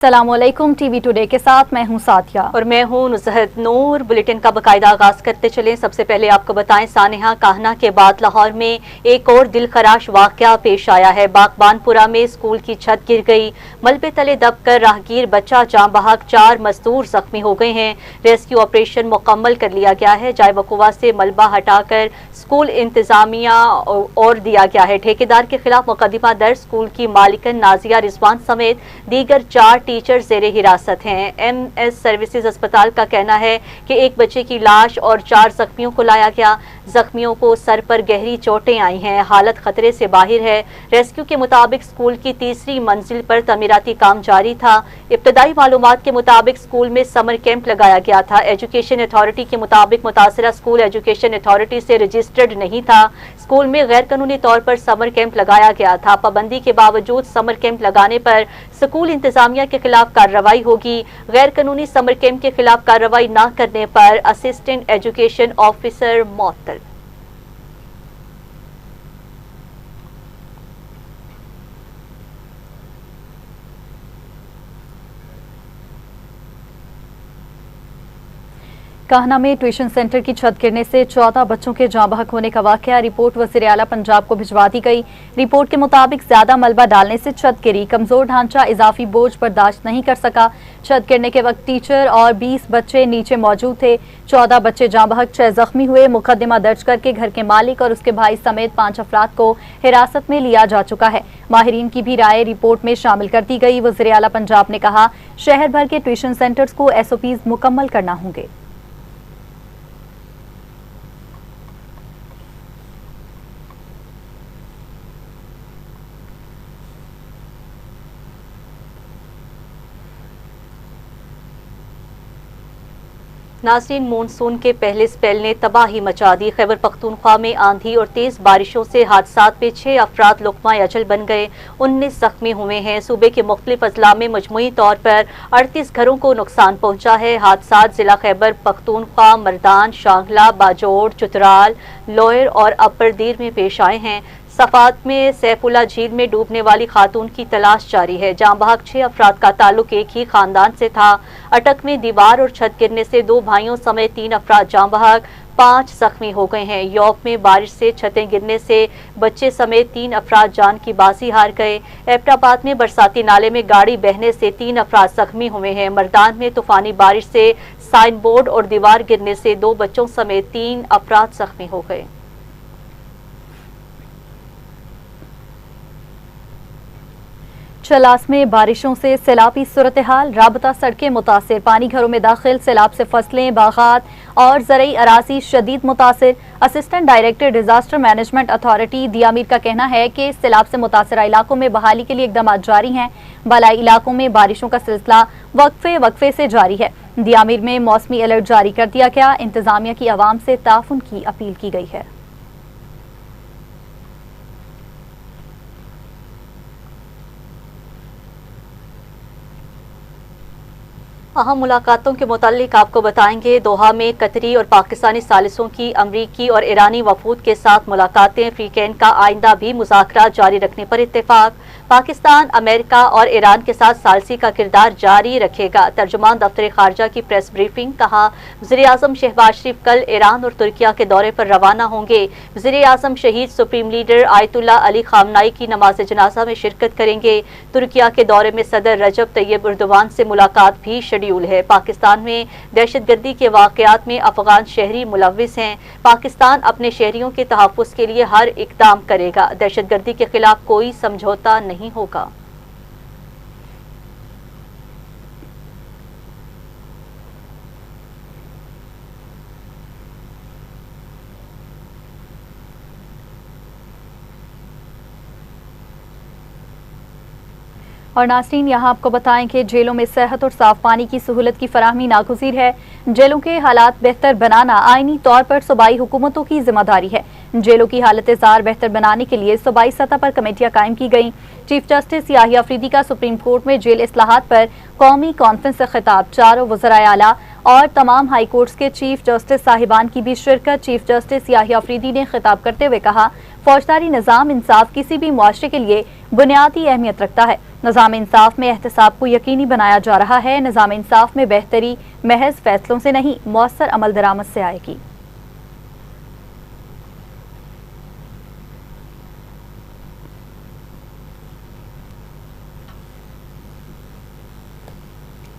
अस्सलाम वालेकुम। TV today के साथ मैं हूं साथिया और मैं हूं नुज़हत नूर। बुलेटिन का बाकायदा आगाज करते चलें। सबसे पहले आपको बताएं, सानिहा काहना के बाद लाहौर में एक और दिलखराश वाकया पेश आया है। बागबानपुरा में स्कूल की छत गिर गई, मलबे तले दबकर राहगीर बच्चा जाँ बहक, 4 मजदूर जख्मी हो गए हैं। रेस्क्यू ऑपरेशन मुकम्मल कर लिया गया है। जाए वकुआ से मलबा हटाकर स्कूल इंतजामिया और दिया गया है। ठेकेदार के खिलाफ मुकदमा दर्ज। स्कूल की मालिकन नाजिया रिजवान समेत दीगर 4 टीचर जेरे हिरासत हैं। MS सर्विसेज अस्पताल का कहना है कि एक बच्चे की लाश और 4 जख्मियों को लाया गया। जख्मियों को सर पर गहरी चोटें आई हैं, हालत खतरे से बाहर है। रेस्क्यू के मुताबिक स्कूल की 3री मंजिल पर तमीराती काम जारी था। इब्तदाई मालूमात के मुताबिक स्कूल में समर कैंप लगाया गया था। एजुकेशन अथॉरिटी के मुताबिक मुतासरा स्कूल एजुकेशन अथॉरिटी से रजिस्टर्ड नहीं था। स्कूल में गैर कानूनी तौर पर समर कैंप लगाया गया था। पाबंदी के बावजूद समर कैंप लगाने पर स्कूल इंतजामिया के खिलाफ कार्रवाई होगी। गैर कानूनी समर कैंप के खिलाफ कार्रवाई न करने पर असिस्टेंट एजुकेशन ऑफिसर मुअत्तल। काहना में ट्यूशन सेंटर की छत गिरने से 14 बच्चों के जाँ बहक होने का वाकया। रिपोर्ट वज़ीर आला पंजाब को भिजवा दी गई। रिपोर्ट के मुताबिक ज्यादा मलबा डालने से छत गिरी। कमजोर ढांचा इजाफी बोझ बर्दाश्त नहीं कर सका। छत गिरने के वक्त टीचर और 20 बच्चे नीचे मौजूद थे। 14 बच्चे जाँ बहक, 6 जख्मी हुए। मुकदमा दर्ज करके घर के मालिक और उसके भाई समेत 5 अफराद को हिरासत में लिया जा चुका है। माहिरीन की भी राय रिपोर्ट में शामिल कर दी गई। वज़ीर आला पंजाब ने कहा, शहर भर के ट्यूशन सेंटर्स को SOPs मुकम्मल करना होंगे। नाज़रीन, मानसून के पहले स्पेल ने तबाही मचा दी। खैबर पख्तूनख्वा में आंधी और तेज बारिशों से हादसात में 6 अफराद लुक़मा अजल बन गए, 19 जख्मी हुए हैं। सूबे के मुख्तलिफ अजला में मजमूई तौर पर 38 घरों को नुकसान पहुंचा है। हादसात जिला खैबर पख्तूनख्वा, मरदान, शांगला, बाजोड़, चुतराल, लोयर और अपर-दीर में पेश आए हैं। सफात में सैफुल्ला झील में डूबने वाली खातून की तलाश जारी है। जाँ बहक 6 अफराद का ताल्लुक एक ही खानदान से था। अटक में दीवार और छत गिरने से 2 भाइयों समेत 3 अफराद जाँ बहक, 5 जख्मी हो गए हैं। यौप में बारिश से छतें गिरने से बच्चे समेत 3 अफराद जान की बाजी हार गए। एबटाबाद में बरसाती नाले में गाड़ी बहने से 3 अफराद जख्मी हुए हैं। मरदान में तूफानी बारिश से साइन बोर्ड और दीवार गिरने से 2 बच्चों समेत 3 अफराद जख्मी हो गए। चलास में बारिशों से सैलाबी सूरत हाल, राबता सड़कें मुतासिर, पानी घरों में दाखिल, सैलाब से फसलें, बागात और ज़रई अराजी शदीद मुतासिर। Assistant director disaster management authority Diamer का कहना है कि सैलाब से मुतासरा इलाकों में बहाली के लिए इकदाम जारी हैं। बालाई इलाकों में बारिशों का सिलसिला वक्फे से जारी है। दियामीर में मौसमी अलर्ट जारी कर दिया गया। इंतजामिया की आवाम से ताउन की अपील की गई है। अहम मुलाकातों के मुतालिक आपको बताएंगे। दोहा में कतरी और पाकिस्तानी सालिसों की अमरीकी और ईरानी वफूद के साथ मुलाकातें। फ्रीकैन का आइंदा भी मुज़ाकरात जारी रखने पर इत्तेफाक। पाकिस्तान, अमेरिका और ईरान के साथ सालसी का किरदार जारी रखेगा। तर्जुमान दफ्तर खारजा की प्रेस ब्रीफिंग। कहा, वज़ीर-ए-आज़म शहबाज शरीफ कल ईरान और तुर्किया के दौरे पर रवाना होंगे। वज़ीर-ए-आज़म शहीद सुप्रीम लीडर आयतुल्ला अली खामनाई की नमाज जनाजा में शिरकत करेंगे। तुर्किया के दौरे में सदर रजब तैयब एर्दोगान से मुलाकात भी शेड्यूल है। पाकिस्तान में दहशतगर्दी के वाक़यात में अफगान शहरी मुलव्विस हैं। पाकिस्तान अपने शहरियों के तहफ़्फ़ुज़ के लिए हर इक़दाम करेगा। दहशतगर्दी के खिलाफ कोई समझौता नहीं होगा। और नाज़रीन, यहाँ आपको बताएं कि जेलों में सेहत और साफ पानी की सहूलत की फराहमी नागुज़ीर है। जेलों के हालात बेहतर बनाना आईनी तौर पर सूबाई हुकूमतों की जिम्मेदारी है। जेलों की हालत ज़ार बेहतर बनाने के लिए सूबाई सतह पर कमेटियाँ कायम की गईं। चीफ जस्टिस याहिया अफरीदी का सुप्रीम कोर्ट में जेल इस्लाहात पर कौमी कॉन्फ्रेंस से खिताब। 4 वज़राए आला और तमाम हाई कोर्ट्स के चीफ जस्टिस साहिबान की भी शिरकत। चीफ जस्टिस याहिया अफरीदी ने खिताब करते हुए कहा, फौजदारी निज़ाम इंसाफ किसी भी मुआशरे के लिए बुनियादी अहमियत रखता है। نظام انصاف میں احتساب کو یقینی بنایا جا رہا ہے۔ نظام انصاف میں بہتری محض فیصلوں سے نہیں، مؤثر عمل درآمد سے آئے گی۔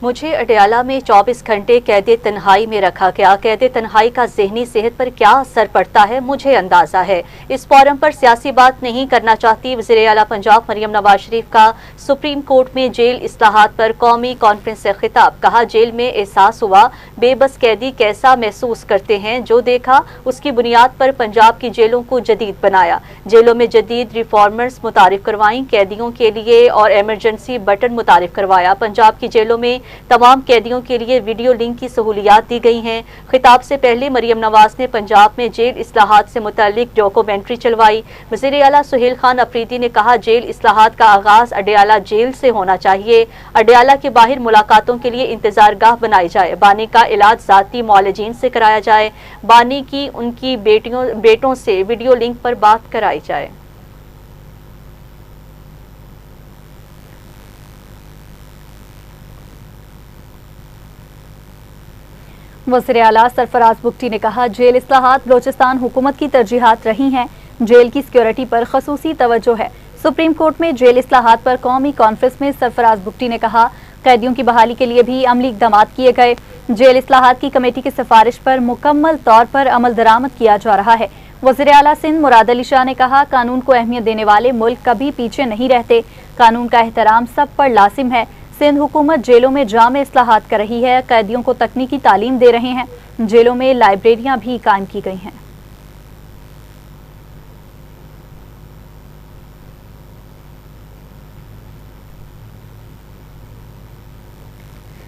مجھے اڈیالہ میں 24 گھنٹے قید تنہائی میں رکھا گیا۔ قید تنہائی کا ذہنی صحت پر کیا اثر پڑتا ہے مجھے اندازہ ہے۔ اس فورم پر سیاسی بات نہیں کرنا چاہتی۔ وزیر اعلیٰ پنجاب مریم نواز شریف کا سپریم کورٹ میں جیل اصلاحات پر قومی کانفرنس سے خطاب۔ کہا جیل میں احساس ہوا بے بس قیدی کیسا محسوس کرتے ہیں، جو دیکھا اس کی بنیاد پر پنجاب کی جیلوں کو جدید بنایا۔ جیلوں میں جدید ریفارمرز متعارف کروائیں، قیدیوں کے لیے اور ایمرجنسی بٹن متعارف کروایا۔ پنجاب کی جیلوں میں تمام قیدیوں کے لیے ویڈیو لنک کی سہولیات دی گئی ہیں۔ خطاب سے پہلے مریم نواز نے پنجاب میں جیل اصلاحات سے متعلق ڈاکومنٹری چلوائی۔ وزیر اعلیٰ سہیل خان افریدی نے کہا جیل اصلاحات کا آغاز اڈیالہ جیل سے ہونا چاہیے۔ اڈیالہ کے باہر ملاقاتوں کے لیے انتظار گاہ بنائی جائے۔ بانی کا علاج ذاتی معالجین سے کرایا جائے۔ بانی کی ان کی بیٹوں سے ویڈیو لنک پر بات کرائی جائے۔ وزیر اعلیٰ سرفراز بگٹی نے کہا جیل اصلاحات بلوچستان حکومت کی ترجیحات رہی ہیں۔ جیل کی سیکیورٹی پر خصوصی توجہ ہے۔ سپریم کورٹ میں جیل اصلاحات پر قومی کانفرنس میں سرفراز بگٹی نے کہا قیدیوں کی بحالی کے لیے بھی عملی اقدامات کیے گئے۔ جیل اصلاحات کی کمیٹی کی سفارش پر مکمل طور پر عمل درآمد کیا جا رہا ہے۔ وزیر اعلیٰ سندھ مراد علی شاہ نے کہا قانون کو اہمیت دینے والے ملک کبھی پیچھے نہیں رہتے۔ قانون کا احترام سب پر لازم ہے۔ سندھ حکومت جیلوں میں جامع اصلاحات کر رہی ہے، قیدیوں کو تکنیکی تعلیم دے رہے ہیں، جیلوں میں لائبریریاں بھی قائم کی گئی ہیں۔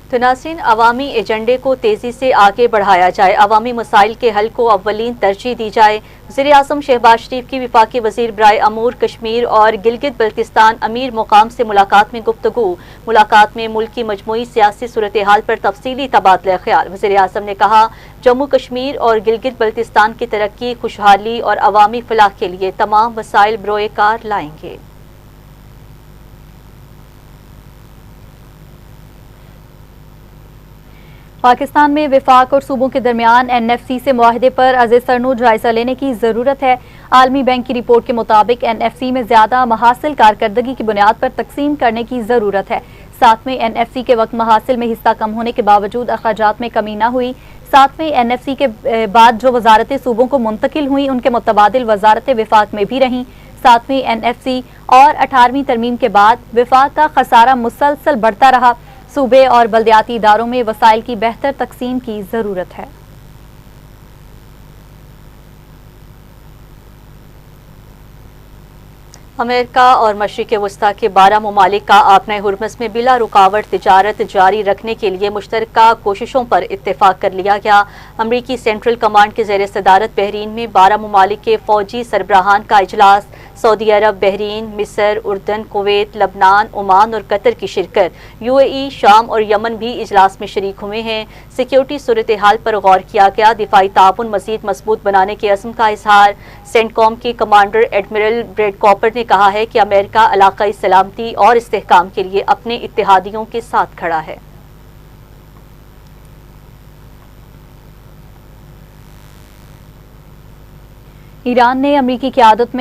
تو ناظرین عوامی ایجنڈے کو تیزی سے آگے بڑھایا جائے، عوامی مسائل کے حل کو اولین ترجیح دی جائے۔ وزیر اعظم شہباز شریف کی وفاقی وزیر برائے امور کشمیر اور گلگت بلتستان امیر مقام سے ملاقات میں گفتگو۔ ملاقات میں ملک کی مجموعی سیاسی صورتحال پر تفصیلی تبادلہ خیال۔ وزیر اعظم نے کہا جموں کشمیر اور گلگت بلتستان کی ترقی، خوشحالی اور عوامی فلاح کے لیے تمام وسائل بروئے کار لائیں گے۔ پاکستان میں وفاق اور صوبوں کے درمیان این ایف سی سے معاہدے پر از سرنو جائزہ لینے کی ضرورت ہے۔ عالمی بینک کی رپورٹ کے مطابق این ایف سی میں زیادہ محاصل کارکردگی کی بنیاد پر تقسیم کرنے کی ضرورت ہے۔ ساتویں این ایف سی کے وقت محاصل میں حصہ کم ہونے کے باوجود اخراجات میں کمی نہ ہوئی۔ ساتویں این ایف سی کے بعد جو وزارتیں صوبوں کو منتقل ہوئیں ان کے متبادل وزارت وفاق میں بھی رہیں۔ ساتویں این ایف سی اور 18ویں ترمیم کے بعد وفاق کا خسارہ مسلسل بڑھتا رہا۔ صوبے اور بلدیاتی اداروں میں وسائل کی بہتر تقسیم کی ضرورت ہے۔ امریکہ اور مشرق وسطیٰ کے 12 ممالک کا آبنۂ ہرمز میں بلا رکاوٹ تجارت جاری رکھنے کے لیے مشترکہ کوششوں پر اتفاق کر لیا گیا۔ امریکی سینٹرل کمانڈ کے زیر صدارت بحرین میں 12 ممالک کے فوجی سربراہان کا اجلاس، سعودی عرب، بحرین، مصر، اردن، کویت، لبنان، عمان اور قطر کی شرکت۔ یو اے ای، شام اور یمن بھی اجلاس میں شریک ہوئے ہیں۔ سیکیورٹی صورتحال پر غور کیا گیا، دفاعی تعاون مزید مضبوط بنانے کے عزم کا اظہار۔ سینٹ کام کے کمانڈر ایڈمرل بریڈ کاپر نے کہا ہے کہ امریکہ علاقائی سلامتی اور استحکام کے لیے اپنے اتحادیوں کے ساتھ کھڑا ہے۔ ایران نے امریکی قیادت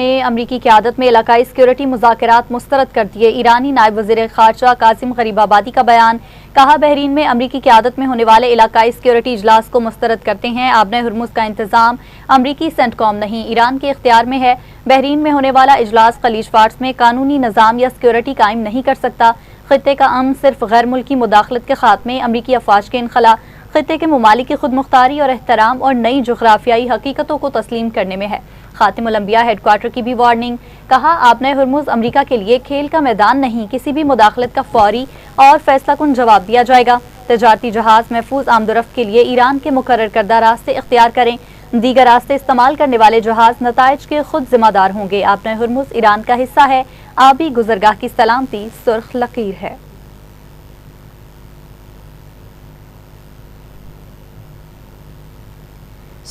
میں علاقائی سیکیورٹی مذاکرات مسترد کر دیے۔ ایرانی نائب وزیر خارجہ قاسم غریب آبادی کا بیان، کہا بحرین میں امریکی قیادت میں ہونے والے علاقائی سیکیورٹی اجلاس کو مسترد کرتے ہیں۔ آبنۂ ہرمز کا انتظام امریکی سینٹ کام نہیں، ایران کے اختیار میں ہے۔ بحرین میں ہونے والا اجلاس خلیج فارس میں قانونی نظام یا سیکیورٹی قائم نہیں کر سکتا۔ خطے کا امن صرف غیر ملکی مداخلت کے خاتمے، امریکی افواج کے انخلا، خطے کے ممالک کی خود مختاری اور احترام اور نئی جغرافیائی حقیقتوں کو تسلیم کرنے میں ہے۔ خاتم الانبیاء ہیڈ کوارٹر کی بھی وارننگ، کہا آبنۂ ہرمز امریکہ کے لیے کھیل کا میدان نہیں، کسی بھی مداخلت کا فوری اور فیصلہ کن جواب دیا جائے گا۔ تجارتی جہاز محفوظ آمد و رفت کے لیے ایران کے مقرر کردہ راستے اختیار کریں، دیگر راستے استعمال کرنے والے جہاز نتائج کے خود ذمہ دار ہوں گے۔ آبنۂ ہرمز ایران کا حصہ ہے، آبی گزرگاہ کی سلامتی سرخ لکیر ہے۔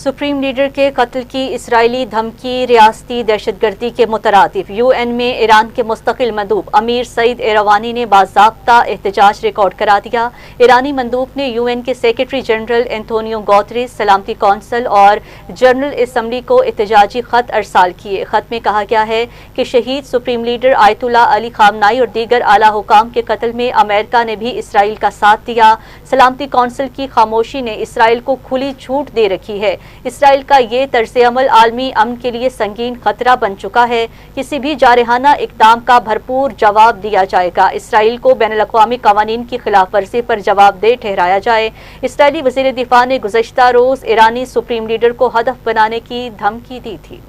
सुप्रीम लीडर के कत्ल की इसराइली धमकी रियासती दहशतगर्दी के मुतरादिफ यूएन में ईरान के मुस्तकिल मंदूब अमीर सईद एरवानी ने बाज़ाब्ता एहतजाज रिकॉर्ड करा दिया। ईरानी मंदूब ने यूएन के सेक्रेटरी जनरल एंटोनियो गुतेरेस, सलामती कौंसिल और जनरल असम्बली को एहतजाजी खत अरसाल किए। खत में कहा गया है कि शहीद सुप्रीम लीडर आयतुल्लाह अली खामनाई और दीगर आला हुकाम के कत्ल में अमेरिका ने भी इसराइल का साथ दिया। सलामती कौंसिल की खामोशी ने इसराइल को खुली छूट दे रखी है। इसराइल का ये तर्ज अमल आलमी अमन के लिए संगीन खतरा बन चुका है। किसी भी जारहाना इक़दाम का भरपूर जवाब दिया जाएगा। इसराइल को बैनुल-अक़वामी क़वानीन की खिलाफ वर्जी पर जवाबदेह ठहराया जाए। इसराइली वज़ीर दिफ़ा ने गुज़श्ता रोज़ ईरानी सुप्रीम लीडर को हदफ बनाने की धमकी दी थी।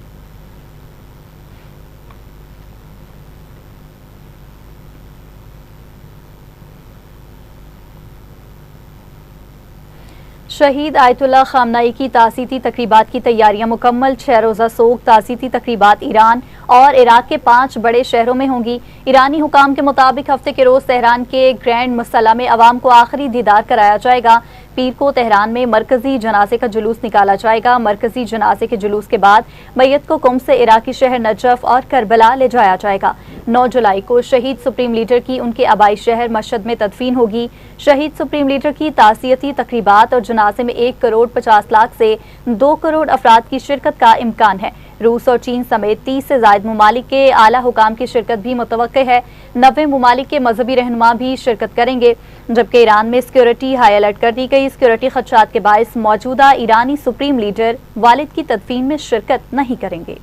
शहीद आयतुल्लाह खामनाई की तासीती तकरीबात की तैयारियां मुकम्मल। 6 रोज़ा सोग तासीती तकरीबात ईरान और इराक के 5 बड़े शहरों में होंगी। ईरानी हुकाम के मुताबिक हफ्ते के रोज़ तेहरान के ग्रैंड मुसल्ला में अवाम को आखिरी दीदार कराया जाएगा। पीर को तेहरान में मरकजी जनाजे का जुलूस निकाला जाएगा। मरकजी जनाजे के जुलूस के बाद मैयत को कुम से इराकी शहर नजफ और करबला ले जाया जाएगा। 9 जुलाई को शहीद सुप्रीम लीडर की उनके आबाई शहर मशहद में तदफीन होगी। शहीद सुप्रीम लीडर की ताज़ियती तकरीबात और जनाजे में 1 करोड़ 50 लाख से 2 करोड़ अफराद की शिरकत का इम्कान है। रूस और चीन समेत 30 से ज़ायद ममालिक के आला हुकाम की शिरकत भी मुतवक्के है। 90 ममालिक के मजहबी रहनुमा भी शिरकत करेंगे, जबकि ईरान में सिक्योरिटी हाई अलर्ट कर दी गई। सिक्योरिटी खदशात के बायस मौजूदा ईरानी सुप्रीम लीडर वालिद की तदफीन में शिरकत नहीं करेंगे।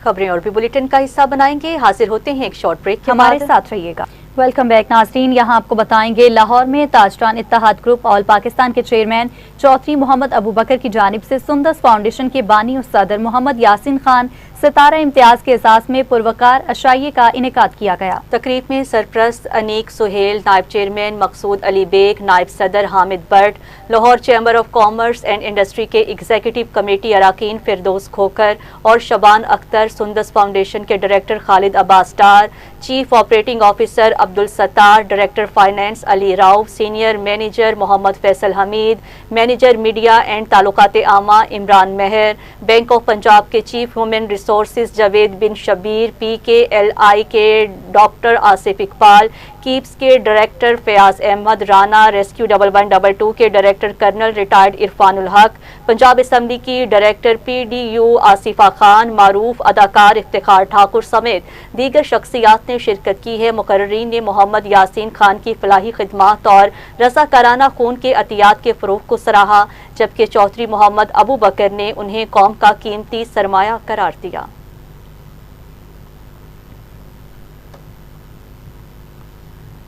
खबरें और भी बुलेटिन का हिस्सा बनाएंगे। हाजिर होते हैं एक शॉर्ट ब्रेक के हमारे बाद। साथ रहिएगा। वेलकम बैक नाज़रीन, यहाँ आपको बताएंगे लाहौर में ताजरान इत्तेहाद ग्रुप ऑल पाकिस्तान के चेयरमैन चौधरी मोहम्मद अबू बकर की जानिब से सुंदस फाउंडेशन के बानी और सदर मोहम्मद यासीन खान सितारा इम्तियाज के एहसास में पुरवकार अशाइये का इनेकाद किया गया। तकरीब में सरप्रस्त अनीक सुहेल, नायब चेयरमैन मकसूद अली बेग, नायब सदर Hamid Butt, Lahore chamber of commerce and industry के एग्जीक्यूटिव कमेटी अरकान फिरदौस खोकर और शबान अख्तर, सुंदस फाउंडेशन के director Khalid Abbas Dar, chief operating officer Abdul Sattar, director finance Ali Rao, senior manager Mohammad Faisal Hameed, manager media and ताल्लुकात आमा इमरान मेहर, बैंक ऑफ पंजाब के chief human resources Javed Bin Shabbir, PKLI के डॉक्टर आसिफ इकबाल, कीप्स के डायरेक्टर फयाज अहमद राना, रेस्क्यू 1112 के डायरेक्टर कर्नल रिटायर्ड इरफानुल हक, पंजाब असम्बली की डायरेक्टर PDU आसिफा खान, मारूफ अदाकार इफ्तिखार ठाकुर समेत दीगर शख्सियात ने शिरकत की है। मुकर्रीन ने मोहम्मद यासीन खान की फलाही खिदमात और रज़ाकाराना खून के अतियात के फ़रोग़ को सराहा, जबकि चौधरी मोहम्मद अबू बकर ने उन्हें कौम का कीमती सरमाया करार दिया।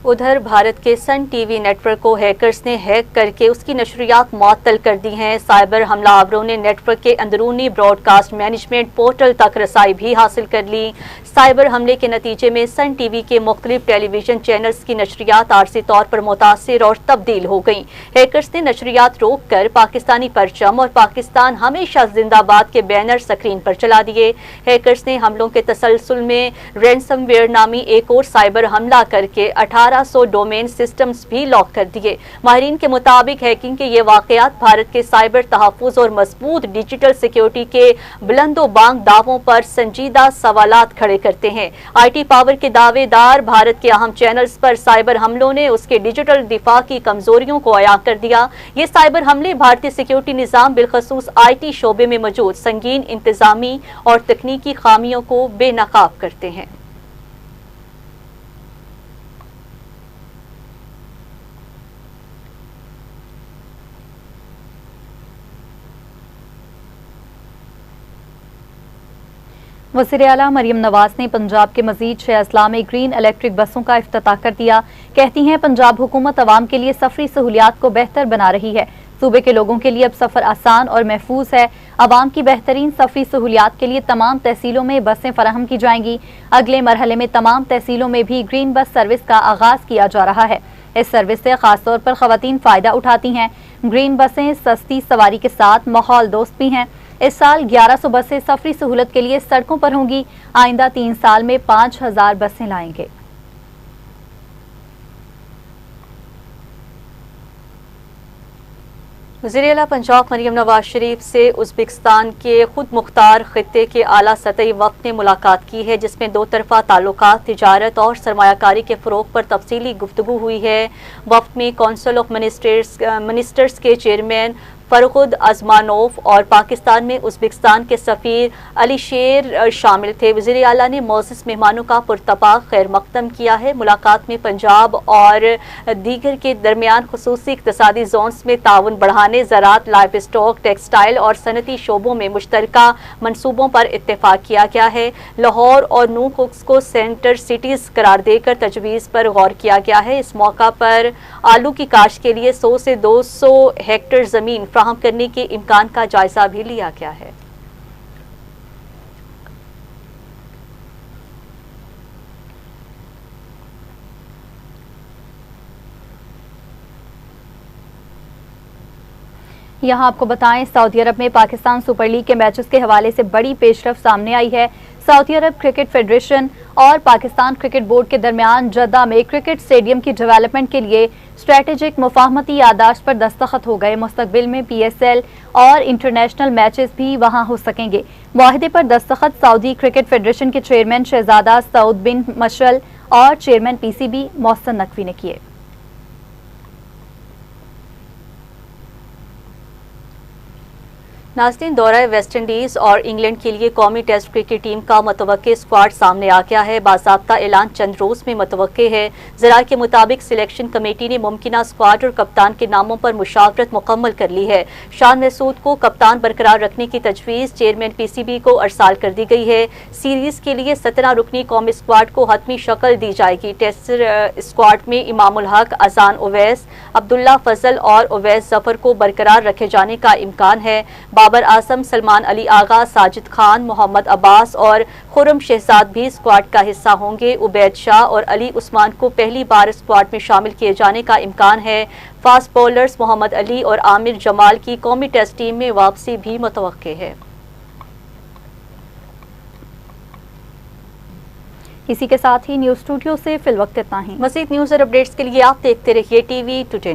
उधर भारत के सन टीवी नेटवर्क को हैकर्स ने हैक करके उसकी नशरियात मुअत्तल कर दी हैं। साइबर हमलावरों ने नेटवर्क के अंदरूनी ब्रॉडकास्ट मैनेजमेंट पोर्टल तक रसाई भी हासिल कर ली। साइबर हमले के नतीजे में सन टीवी के मुख्तलिफ टेलीविजन चैनल्स की नशरियात आरसी तौर पर मुतासिर और तब्दील हो गईं। हैकर्स ने नशरियात रोक कर पाकिस्तानी परचम और पाकिस्तान हमेशा जिंदाबाद के बैनर स्क्रीन पर चला दिए। हैकर्स ने हमलों के तसलसल में रैंसमवेयर नामी एक और साइबर हमला करके 1800 डोमेन सिस्टम्स भी लॉक कर दिए। माहिरीन के मुताबिक हैकिंग के ये वाकयात भारत के साइबर तहफ़्फ़ुज़ और मजबूत डिजिटल सिक्योरिटी के बुलंदो बांग दावों पर संजीदा सवालात खड़े करते हैं। IT पावर के दावेदार भारत के अहम चैनल्स पर साइबर हमलों ने उसके डिजिटल दिफा की कमजोरियों को अयां कर दिया। ये साइबर हमले भारतीय सिक्योरिटी निज़ाम बिलखसूस IT शोबे में मौजूद संगीन इंतजामी और तकनीकी खामियों को बेनकाब करते हैं। वज़ीर आला मरियम नवाज ने पंजाब के मजीद 6 अजला में ग्रीन इलेक्ट्रिक बसों का इफ्तिताह कर दिया। कहती हैं पंजाब हुकूमत अवाम के लिए सफरी सहूलियात को बेहतर बना रही है। सूबे के लोगों के लिए अब सफ़र आसान और महफूज है। अवाम की बेहतरीन सफरी सहूलियात के लिए तमाम तहसीलों में बसें फराहम की जाएंगी। अगले मरहले में तमाम तहसीलों में भी ग्रीन बस सर्विस का आगाज किया जा रहा है। इस सर्विस से खासतौर पर खवातीन फ़ायदा उठाती हैं। ग्रीन बसें सस्ती सवारी के साथ माहौल दोस्त भी हैं। इस साल 1100 बसें सफरी सहूलत के लिए सड़कों पर होंगी। आइंदा 3 साल में 5000 बसें लाएंगे। वज़ीर आला पंजाब मरियम नवाज शरीफ से उज़्बेकिस्तान के खुद मुख्तार खित्ते के आला सतही वफ़द ने मुलाकात की है, जिसमें दो तरफ़ा ताल्लुकात, तिजारत और सरमायाकारी के फ़रोग़ पर तफसीली गुफ्तगू हुई है। वफ़द में कौंसिल ऑफ मिनिस्टर्स के चेयरमैन फरगुद अज़मानोव और पाकिस्तान में उज़्बेकिस्तान के सफ़ीर अली शेर शामिल थे। वज़ीर आला ने मोअज़्ज़ज़ मेहमानों का पुरतपाक खैर मक़दम किया है। मुलाकात में पंजाब और दीगर के दरमियान खुसूसी इक़्तिसादी ज़ोन्स में ताउन बढ़ाने, ज़राअत, लाइव स्टॉक, टेक्सटाइल और सनती शोबों में मुश्तरका मनसूबों पर इत्तेफाक किया गया है। लाहौर और नूह कुक्स को सेंटर सिटीज़ करार देकर तजवीज़ पर गौर किया गया है। इस मौका पर आलू की काश्त के लिए 100 से 200 हेक्टेयर ज़मीन फ्राहम करने के इम्कान का जायजा भी लिया गया है। यहाँ आपको बताएं, सऊदी अरब में पाकिस्तान सुपर लीग के मैचेस के हवाले से बड़ी पेशरफ सामने आई है। सऊदी अरब क्रिकेट फेडरेशन और पाकिस्तान क्रिकेट बोर्ड के दरमियान जद्दा में क्रिकेट स्टेडियम की डेवलपमेंट के लिए स्ट्रेटेजिक मुफाहमती यादाश्त पर दस्तखत हो गए। मुस्तकबिल में PSL और इंटरनेशनल मैचेस भी वहां हो सकेंगे। मुआहदे पर दस्तखत सऊदी क्रिकेट फेडरेशन के चेयरमैन शहजादा सऊद बिन मशल और चेयरमैन PCB मोहसिन नकवी ने किए। नाज़रीन, दौरा वेस्ट इंडीज़ और इंग्लैंड के लिए कौमी टेस्ट क्रिकेट टीम का मुतवक्के स्क्वाड सामने आ गया है। बाज़ाब्ता ऐलान चंद रोज़ में मुतवक्के है। ज़राए के मुताबिक सिलेक्शन कमेटी ने मुमकिना स्क्वाड और कप्तान के नामों पर मुशावरत मुकम्मल कर ली है। शान महसूद को कप्तान बरकरार रखने की तजवीज़ चेयरमैन PCB को अरसाल कर दी गई है। सीरीज़ के लिए 17 रुकनी कौमी स्क्वाड को हतमी शक्ल दी जाएगी। टेस्ट स्क्वाड में इमामुल हक, अजान उवैस, अब्दुल्ला फजल और उवैस जफर को बरकरार रखे जाने का इम्कान है। बाबर आजम, सलमान अली आगा, साजिद खान, मोहम्मद अब्बास और खुर्रम शहजाद भी स्क्वाड का हिस्सा होंगे। उबैद शाह और अली उस्मान को पहली बार स्क्वाड में शामिल किए जाने का इम्कान है। फास्ट बॉलर्स मोहम्मद अली और आमिर जमाल की कौमी टेस्ट टीम में वापसी भी मुतवक्के है। इसी के साथ ही न्यूज़ स्टूडियो से फिलवक्त इतना ही। मज़ीद न्यूज़ और अपडेट्स के लिए आप देखते रहिए TV टुडे।